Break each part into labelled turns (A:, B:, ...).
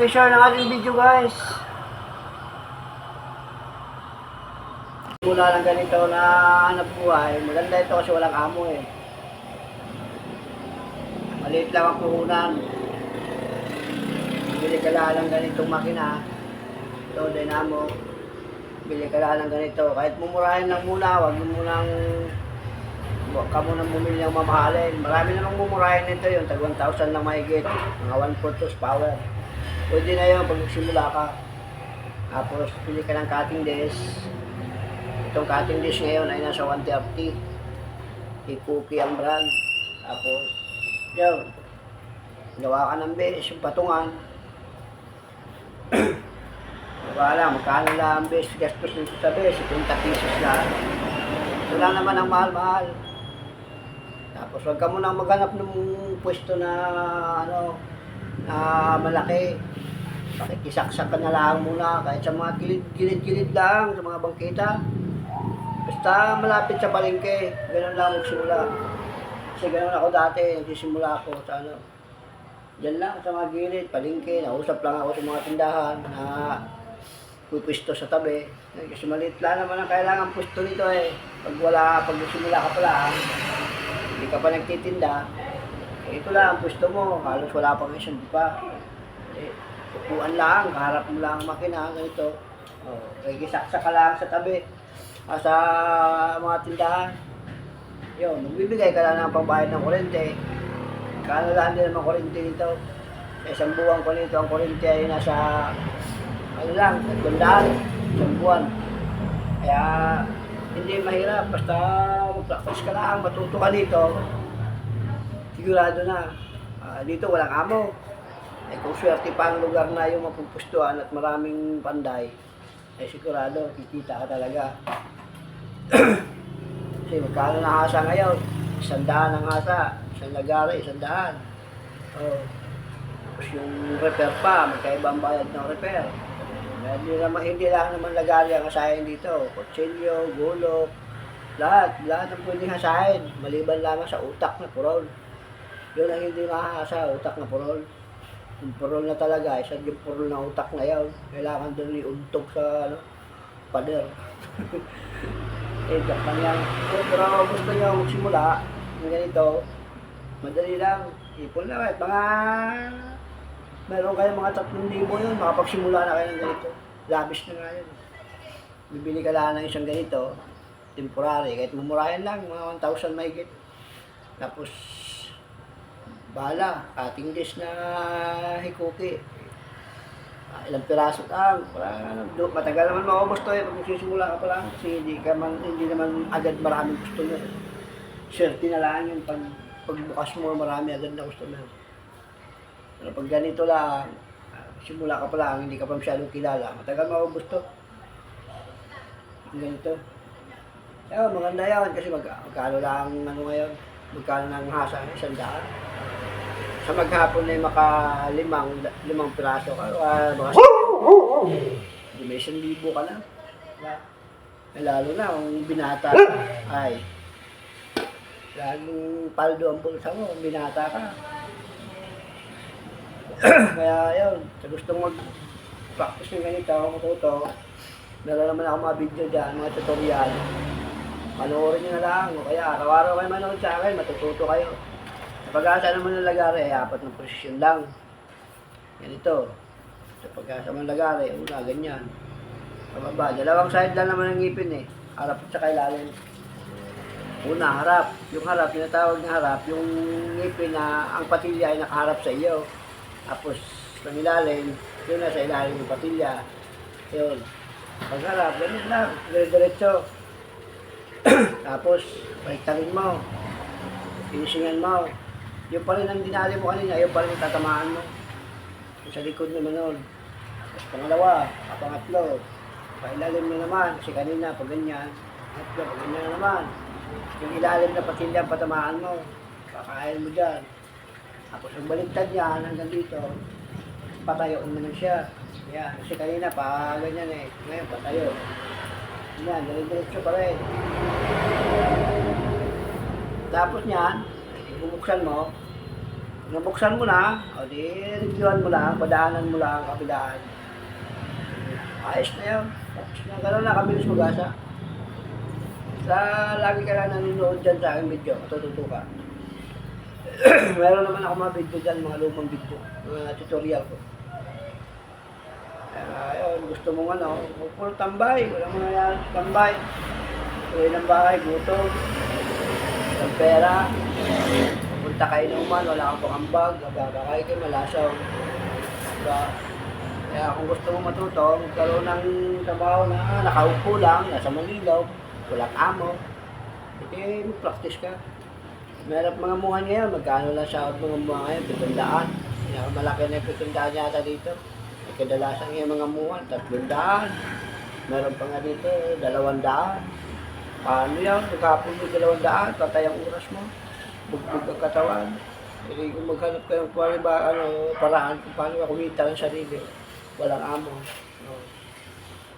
A: Pag-share ng ating video guys. Mula lang ganito na hanap buhay. Maganda ito kasi walang amo eh. Maliit lang ang puhunan. Bili ka lang ganitong makina. Ito, dynamo. Bili ka lang ganito. Kahit mumurahin lang muna, huwag ka munang bumili ng mamahalin. Marami namang mumurahin nito yun. Tag 1,000 lang mahigit. Mga 1/4 horsepower. Pwede na yun pag nagsimula ka. Tapos pili ka ng cutting dish. Itong cutting dish ngayon ay nasa 130. Hikuki ang brand. Tapos yun, gawa ka ng base, yung patungan. Wala, magkano lang ang base gastos nito sa base, 50 pesos lang. Wala naman ang mahal-mahal. Tapos wag ka munang maghanap ng pwesto na malaki. Pakikisaksak ka na lang muna kahit sa mga gilid-gilid lang, sa mga bangkita. Basta malapit sa palengke, gano'n lang magsimula. Kasi gano'n ako dati, nagsisimula ako sa diyan lang sa mga gilid, palengke, nausap lang ako sa mga tindahan na pupwesto sa tabi. Kasi maliit lang naman ang kailangan pwesto nito eh. Pag nagsimula ka pala, hindi ka pa nagtitinda, ito lang ang pwesto mo, halos wala pang isang di pa. Upuan lang, harap mo lang ang makina, ganito. Nagkisaksa ka lang sa tabi, sa mga tindahan. Yun, magbibigay ka lang ng pambayad ng kuryente. Kano lang din naman kuryente nito. Isang buwan ko nito, ang kuryente ay nasa, lang, 300, isang buwan. Kaya, hindi mahirap, basta mag-practice ka lang, matuto ka dito. Sigurado na, dito walang amo. Kung swerte pa ang lugar na yung mapupustuhan at maraming panday, ay sigurado, kikita ka talaga. Kasi magkano na hasa ngayon? 100 ang hasa, isang lagari, 100. Tapos yung repair pa, magkaiba ang bayad ng repair. Hindi lang naman lagari ang hasahin dito. Kutsilyo, gulok, lahat ang pwedeng hasahin. Maliban lamang sa utak na purol. Yun ang hindi mahasa, utak na purol. Yung purol na talaga, isa yung purol na utak na yun. Kailangan doon iuntog sa pader. Joke lang yan. Pero gusto nyo magsimula ng ganito, madali lang. Ipon na kahit meron kayong mga 3,000 yun, makapagsimula na kayo ng ganito. Labish na nga yun. Bibili ka lang ng isang ganito, temporary, kahit mumurahin lang, mga 1,000 mahigit. Tapos, bahala, cutting dish na hikuki. Ilang piraso lang, matagal naman maubos to eh, pag magsisimula ka pa lang, kasi hindi naman agad maraming customer. Swerte na lang yung pagbukas mo, marami agad na customer. Pero pag ganito lang, simula ka pa lang, hindi ka pa masyadong kilala, matagal maubos to. Ganito. Kaya maganda yan, kasi magkano lang ngayon, magkano lang hasa, 100. Sa maghapon ay limang piraso ka, mga di may 1,000 ka na. Lalo na kung binata ay Laging paldo ang bulsa mo, binata ka. Kaya yun, sa gustong mag-practice ng ganito, matuto, meron naman ako mga video dyan, mga tutorial. Panoorin nyo na lang, o kaya araw-araw kayo manood sa akin, matututo kayo. Sa pag-asa naman ng lagari, ay 4 na posisyon lang. Ganito. Sa pag-asa ng lagari, una, ganyan. Pababa, 2 side lang naman ng ngipin eh. Harap at saka ilalim. Una, harap. Yung harap, tinatawag na harap, yung ngipin na ang patilya ay nakaharap sa iyo. Tapos, ng ilalim, yun na sa ilalim ng patilya. Yun. Pag harap, ganyan lang. Diretso. Tapos, baliktarin mo. Finisingan mo. Yung pa rin ang dinali mo kanina, yung pa rin tatamaan mo. Yung sa likod naman nun. Tapos pangalawa, pangatlo. Pailalim mo naman, kasi kanina, pag ganyan. Pangatlo, pag ganyan naman. Yung ilalim na patilya, patamaan mo. Kakain mo dyan. Tapos yung baliktad niya, hanggang dito, patayo mo na siya. Yan, kasi kanina, pa ganyan eh. Ngayon, patayo. Yan, diretso pa rin. Tapos niyan, bubuksan mo. Nabuksan mo na, o di, reviewan mo lang, padaanan mo lang, kabilaan. Ayos na yun. Tapos na, gano'n na, kabilis mag-asa. Sa lagi ka lang nanonood dyan sa aking video, matututo ka. Meron naman ako mga video dyan, mga lumang video, mga tutorial ko. Ayun, gusto mong ano, puro tambay, walang mga yan, tambay. Tuloy ng bahay, gutom, ng pera, punta kayo inuman, wala kang pangambag, babakay kayo, malasaw. Diba? Kaya kung gusto mong matuto, magkaroon ng trabaho na nakaupo lang, nasa Manilaw, walang amo, hindi mag-practice ka. Meron mga muhan ngayon, magkano lang sa mga muhan ngayon, 700. Malaki na yung 700 yata dito. Kadalasan yung mga muhan, 300. Meron pa nga dito, 200. Paano yan? Magkapon mo 200, patay ang oras mo. Bugbog ang katawan. Hindi kung maghanap ka ng paraan kung paano ka kumita ng sarili. Walang amo. No.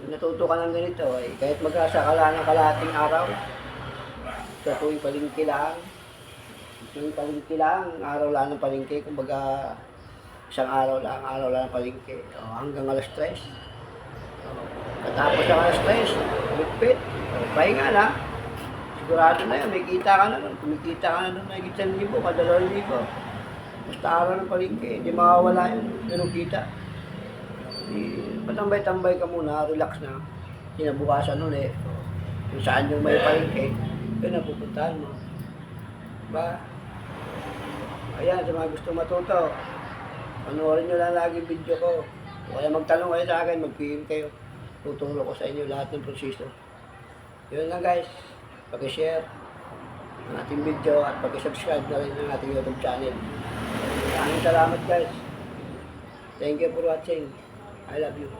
A: Kung natuto ka ng ganito, eh, kahit mag-asa ka lang ng kalahating araw, sa tuwing palingki lang, araw lang ng palingki, kumbaga isang araw lang ng palingki. O, hanggang alas 3. Katapos ang alas 3, ligpit. Pahinga na. Sigurado na yun, may kita ka na nun. Kumikita ka na nun, may 1,000, 2,000. Basta araw ng palingki, hindi makawala yun. Ganun kita. Patambay-tambay ka muna, relax na. Kinabukasan nun eh. Kung saan yung may palingki, yun na pupuntahan mo. Diba? Ayan, sa mga gusto matuto, panoorin nyo lang lagi video ko. O kaya magtanong kayo sa akin, mag-PM kayo. Tutulong ko sa inyo lahat ng proseso. Yun lang guys, pag-share ang ating video at pag-subscribe na rin ng ating YouTube channel. Maraming salamat guys. Thank you for watching. I love you.